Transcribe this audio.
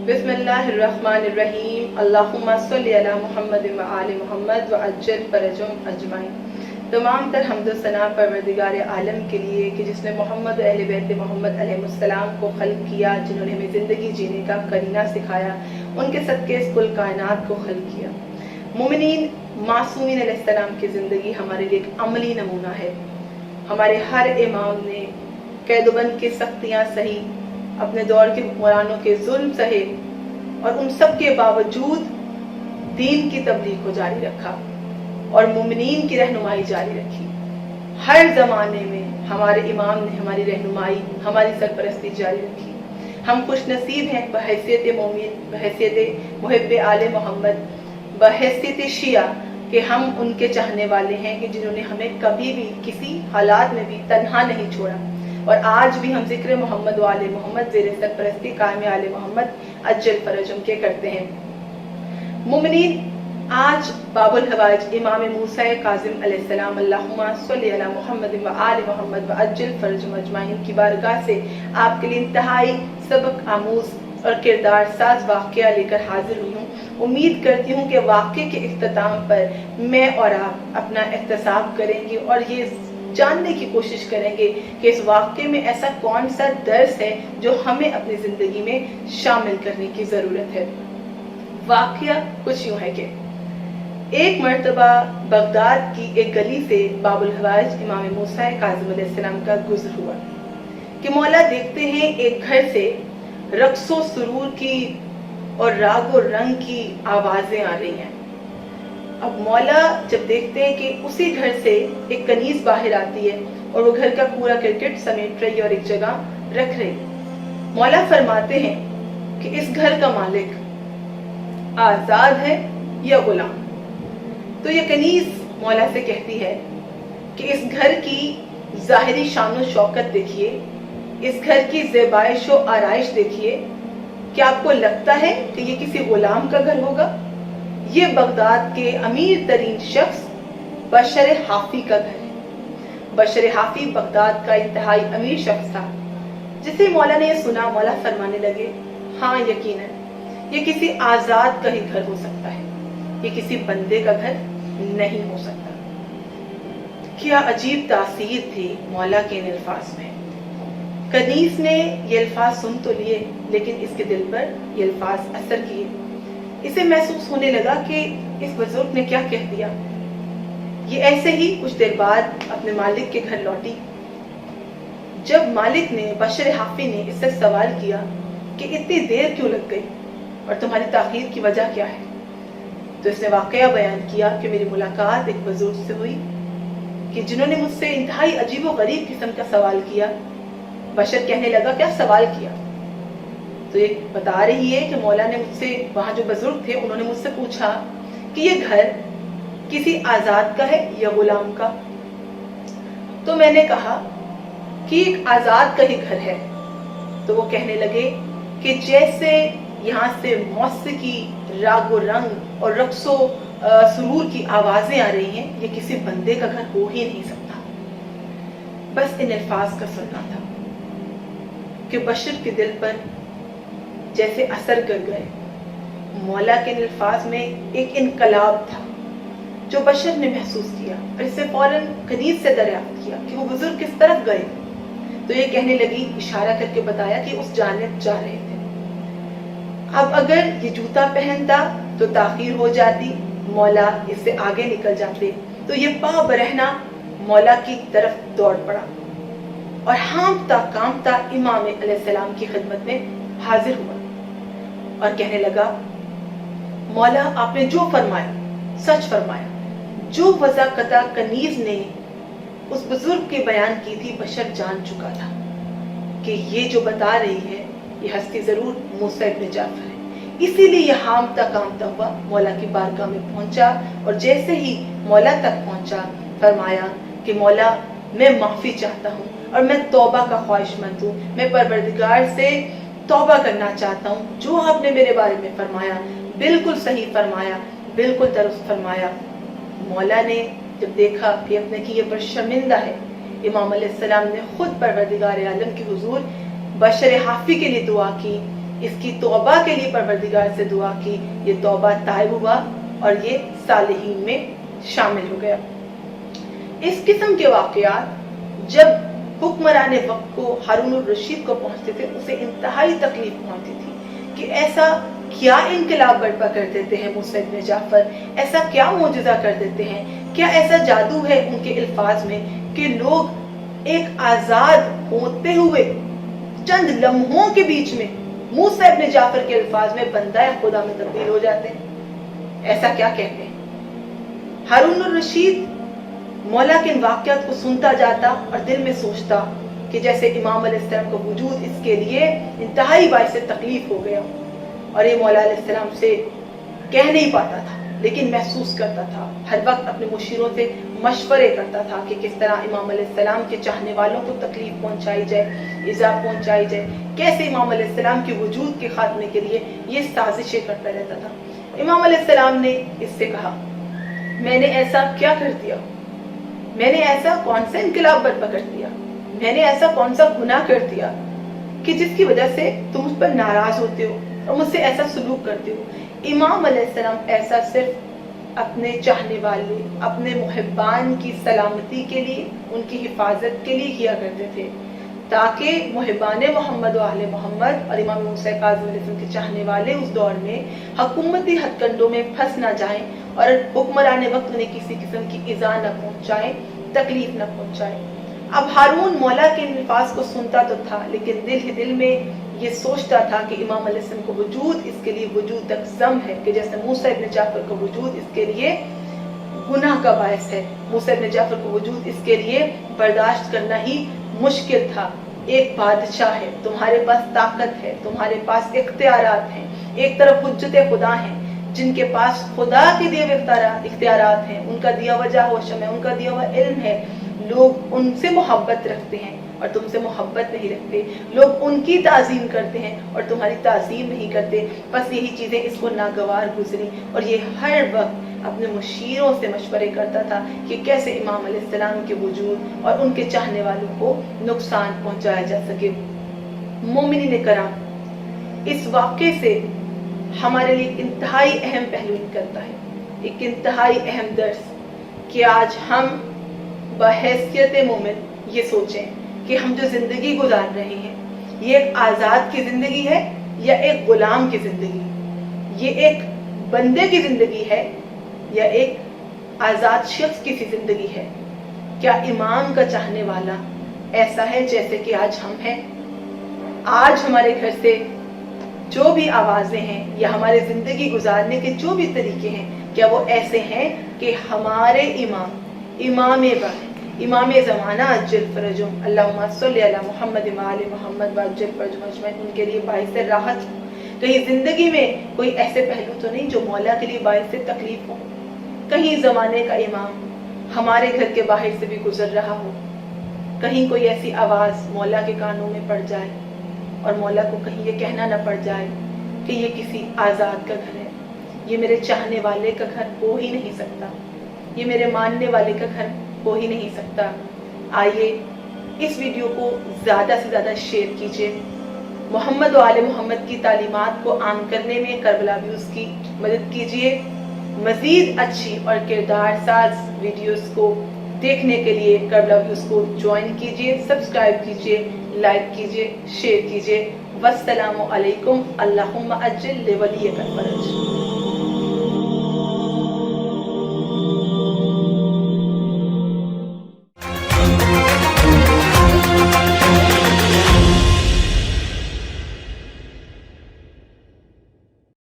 بسم اللہ الرحمن الرحیم اللہم صلی علی محمد و آل محمد و عجل فرجہم اجمعین۔ تمام تر حمد و ثنا پروردگار عالم کے لیے کہ جس نے محمد و اہل بیت محمد علیہ السلام کو خلق کیا، جنہوں نے ہمیں زندگی جینے کا قرینہ سکھایا، ان کے صدقے اس کل کائنات کو خلق کیا۔ مومنین معصومین علیہ السلام کی زندگی ہمارے لیے ایک عملی نمونہ ہے۔ ہمارے ہر امام نے قید و بند کی سختیاں سہی، اپنے دور کے حکمرانوں کے ظلم سہے، اور ان سب کے باوجود دین کی تبلیغ کو جاری رکھا اور مومنین کی رہنمائی جاری رکھی۔ ہر زمانے میں ہمارے امام نے ہماری رہنمائی، ہماری سرپرستی جاری رکھی۔ ہم خوش نصیب ہیں بحیثیت مومن، بحیثیت محب آل محمد، بحیثیت شیعہ کہ ہم ان کے چاہنے والے ہیں کہ جنہوں نے ہمیں کبھی بھی کسی حالات میں بھی تنہا نہیں چھوڑا، اور آج بھی ہم ذکر محمد و آل محمد زیر سرپرستی قائم آل محمد عجل فرجہم کے کرتے ہیں۔ مومنین، آج باب الحوائج امام موسیٰ کاظم علیہ السلام اللہم صلی علی محمد و آل محمد و عجل فرجہم اجمعین کی بارگاہ سے آپ کے لیے انتہائی سبق آموز اور کردار ساز واقعہ لے کر حاضر ہوئی ہوں۔ امید کرتی ہوں کہ واقعے کے اختتام پر میں اور آپ اپنا احتساب کریں گے اور یہ جاننے کی کوشش کریں گے کہ اس واقعے میں ایسا کون سا درس ہے جو ہمیں اپنی زندگی میں شامل کرنے کی ضرورت ہے۔ واقعہ کچھ یوں ہے کہ ایک مرتبہ بغداد کی ایک گلی سے باب الحوائج امام موسیٰ کاظم علیہ السلام کا گزر ہوا کہ مولا دیکھتے ہیں ایک گھر سے رقص و سرور کی اور راگ و رنگ کی آوازیں آ رہی ہیں۔ اب مولا جب دیکھتے ہیں کہ اسی گھر سے ایک کنیز باہر آتی ہے اور وہ گھر کا پورا کرکٹ سمیٹ رہی اور ایک جگہ رکھ رہی، مولا فرماتے ہیں کہ اس گھر کا مالک آزاد ہے یا غلام؟ تو یہ کنیز مولا سے کہتی ہے کہ اس گھر کی ظاہری شان و شوکت دیکھیے، اس گھر کی زیبائش و آرائش دیکھیے، کیا آپ کو لگتا ہے کہ یہ کسی غلام کا گھر ہوگا؟ یہ بغداد کے امیر ترین شخص بشر حافی کا گھر ہے۔ بشر حافی بغداد کا انتہائی امیر شخص تھا۔ جسے مولا نے یہ سنا، مولا فرمانے لگے، ہاں یقیناً یہ کسی آزاد کا ہی گھر ہو سکتا ہے، یہ کسی بندے کا گھر نہیں ہو سکتا۔ کیا عجیب تاثیر تھی مولا کے ان الفاظ میں۔ کنیز نے یہ الفاظ سن تو لیے، لیکن اس کے دل پر یہ الفاظ اثر کیے۔ اسے محسوس ہونے لگا کہ اس بزرگ نے کیا کہہ دیا۔ یہ ایسے ہی کچھ دیر بعد اپنے مالک کے گھر لوٹی۔ جب مالک نے، بشر حافی نے اس سے سوال کیا کہ اتنی دیر کیوں لگ گئی اور تمہاری تاخیر کی وجہ کیا ہے، تو اس نے واقعہ بیان کیا کہ میری ملاقات ایک بزرگ سے ہوئی کہ جنہوں نے مجھ سے انتہائی عجیب و غریب قسم کا سوال کیا۔ بشر کہنے لگا، کیا سوال کیا؟ تو یہ بتا رہی ہے کہ مولا نے مجھ سے، وہاں جو بزرگ تھے انہوں نے مجھ سے پوچھا کہ یہ گھر کسی آزاد کا ہے یا غلام کا؟ تو میں نے کہا کہ ایک آزاد کا ہی گھر ہے۔ تو وہ کہنے لگے کہ جیسے یہاں سے موسیقی، راگ و رنگ اور رقص و سرور کی آوازیں آ رہی ہیں، یہ کسی بندے کا گھر ہو ہی نہیں سکتا۔ بس ان الفاظ کا سننا تھا کہ بشر کے دل پر جیسے اثر کر گئے۔ مولا کے الفاظ میں ایک انقلاب تھا جو بشر نے محسوس کیا، اور اس سے فوراً کنیز سے دریافت کیا کہ وہ بزرگ کس طرف گئے۔ تو یہ کہنے لگی، اشارہ کر کے بتایا کہ اس جانب جا رہے تھے۔ اب اگر یہ جوتا پہنتا تو تاخیر ہو جاتی، مولا اس سے آگے نکل جاتے، تو یہ پا برہنہ مولا کی طرف دوڑ پڑا اور ہانپتا کانپتا امام علیہ السلام کی خدمت میں حاضر ہوا اور کہنے لگا، مولا آپ نے جو فرمایا سچ فرمایا۔ جو وضع قطع کنیز نے اس بزرگ کی بیان کی تھی، بشر جان چکا تھا کہ یہ جو بتا رہی ہے یہ ہستی ضرور موسیٰ ابن جعفر ہے۔ اسی لیے یہ ہانپتا کانپتا ہوا مولا کی بارگاہ میں پہنچا، اور جیسے ہی مولا تک پہنچا فرمایا کہ مولا میں معافی چاہتا ہوں اور میں توبہ کا خواہش مند ہوں، میں پروردگار سے توبہ کرنا چاہتا ہوں۔ جو آپ نے میرے بارے میں فرمایا بالکل صحیح فرمایا، بالکل درست فرمایا۔ مولا نے جب دیکھا کہ اپنے کیے پر شرمندہ ہے، امام علیہ السلام نے خود پروردگار عالم کے حضور بشر حافی کے لیے دعا کی اس کی توبہ کے لیے پروردگار سے دعا کی، یہ توبہ طائب ہوا اور یہ صالحین میں شامل ہو گیا۔ اس قسم کے واقعات جب حکمران وقت کو ہارون الرشید کو پہنچتے تھے اسے انتہائی تکلیف پہنچتی تھی کہ ایسا کیا انقلاب برپا کر دیتے ہیں موسیٰ ابن جعفر، ایسا کیا معجزہ کر دیتے ہیں، کیا ایسا جادو ہے ان کے الفاظ میں کہ لوگ ایک آزاد ہوتے ہوئے چند لمحوں کے بیچ میں موسیٰ ابن جعفر کے الفاظ میں بندہ خدا میں تبدیل ہو جاتے ہیں۔ ایسا کیا کہتے ہیں؟ ہارون الرشید مولا کے ان واقعات کو سنتا جاتا اور دل میں سوچتا کہ جیسے امام علیہ السلام کا وجود اس کے لیے انتہائی باعث تکلیف ہو گیا، اور یہ مولا علیہ السلام سے کہہ نہیں پاتا تھا لیکن محسوس کرتا تھا، ہر وقت اپنے مشیروں سے مشورے کرتا تھا کہ کس طرح امام علیہ السلام کے چاہنے والوں کو تکلیف پہنچائی جائے، ایذا پہنچائی جائے، کیسے امام علیہ السلام کے وجود کے خاتمے کے لیے یہ سازشیں کرتا رہتا تھا۔ امام علیہ السلام نے اس سے کہا، میں نے ایسا کیا کر دیا، میں نے ایسا کون سا انقلاب برپا کر دیا، میں نے ایسا کون سا گناہ کر دیا کہ جس کی وجہ سے تم مجھ پر ناراض ہوتے ہو اور مجھ سے ایسا سلوک کرتے ہو۔ امام علیہ السلام ایسا صرف اپنے چاہنے والے، اپنے محبان کی سلامتی کے لیے، ان کی حفاظت کے لیے کیا کرتے تھے تاکہ محبان محمد و اہل محمد اور امام موسیٰ کاظم علیہ السلام کے چاہنے والے اس دور میں حکومتی ہتھ کنڈوں میں پھنس نہ جائیں اور حکمران وقت انہیں کسی قسم کی ایذا نہ پہنچائیں، تکلیف نہ پہنچائیں۔ اب ہارون مولا کے الفاظ کو سنتا تو تھا لیکن دل ہی دل میں یہ سوچتا تھا کہ امام علیہ السلام کا وجود اس کے لیے وجود تک ضم ہے، کہ جیسے موسیٰ ابن جعفر کا وجود اس کے لیے گناہ کا باعث ہے، موسیٰ ابن جعفر کا وجود اس کے لیے برداشت کرنا ہی مشکل تھا۔ ایک بادشاہ ہے، تمہارے پاس طاقت ہے، تمہارے پاس اختیارات ہیں، ایک طرف حجت خدا ہیں جن کے پاس خدا کے دیے ہوئے اختیارات ہیں، ان کا دیا ہوا جاہ و شمع، ان کا دیا ہوا علم ہے، لوگ ان سے محبت رکھتے ہیں اور تم سے محبت نہیں رکھتے، لوگ ان کی تعظیم کرتے ہیں اور تمہاری تعظیم نہیں کرتے۔ بس یہی چیزیں اس کو ناگوار گزری اور یہ ہر وقت اپنے مشیروں سے مشورے کرتا تھا کہ کیسے امام علیہ السلام کے وجود اور ان کے چاہنے والوں کو نقصان پہنچایا جا سکے۔ مومنین کرام، اس واقعے سے ہمارے لیے ایک انتہائی اہم پہلو نکلتا ہے، ایک انتہائی اہم درس کہ آج ہم بحیثیت مومن یہ سوچیں کہ ہم جو زندگی گزار رہے ہیں یہ ایک آزاد کی زندگی ہے یا ایک غلام کی زندگی، یہ ایک بندے کی زندگی ہے یا ایک آزاد شخص کی زندگی ہے۔ کیا امام کا چاہنے والا ایسا ہے جیسے کہ آج ہم ہیں؟ آج ہمارے گھر سے جو بھی آوازیں ہیں یا ہمارے زندگی گزارنے کے جو بھی طریقے ہیں، کیا وہ ایسے ہیں کہ ہمارے امام وقت، امام زمانہ عجل فرجہم، اللہم صلی علی محمد وآل محمد وعجل فرجہم اجمعین، ان کے لیے باعث راحت ہو؟ کہیں زندگی میں کوئی ایسے پہلو تو نہیں جو مولا کے لیے باعث تکلیف ہو؟ کہیں زمانے کا امام ہمارے گھر کے باہر سے بھی گزر رہا ہو، کہیں کوئی ایسی آواز مولا کے کانوں میں پڑ جائے اور مولا کو کہیں یہ کہنا نہ پڑ جائے کہ یہ کسی آزاد کا گھر ہے، یہ میرے چاہنے والے کا گھر ہو ہی نہیں سکتا، یہ میرے ماننے والے کا گھر ہو ہی نہیں سکتا۔ آئیے اس ویڈیو کو زیادہ سے زیادہ شیئر کیجیے، محمد و آل محمد کی تعلیمات کو عام کرنے میں کربلا ویوز کی مدد کیجیے۔ مزید اچھی اور کردار ساز ویڈیوز کو دیکھنے کے لیے کربلا ویوز کو جوائن کیجیے، سبسکرائب کیجیے، لائک کیجیے، شیئر کیجیے۔ والسلام علیکم، اللہم عجل لولیک الفرج۔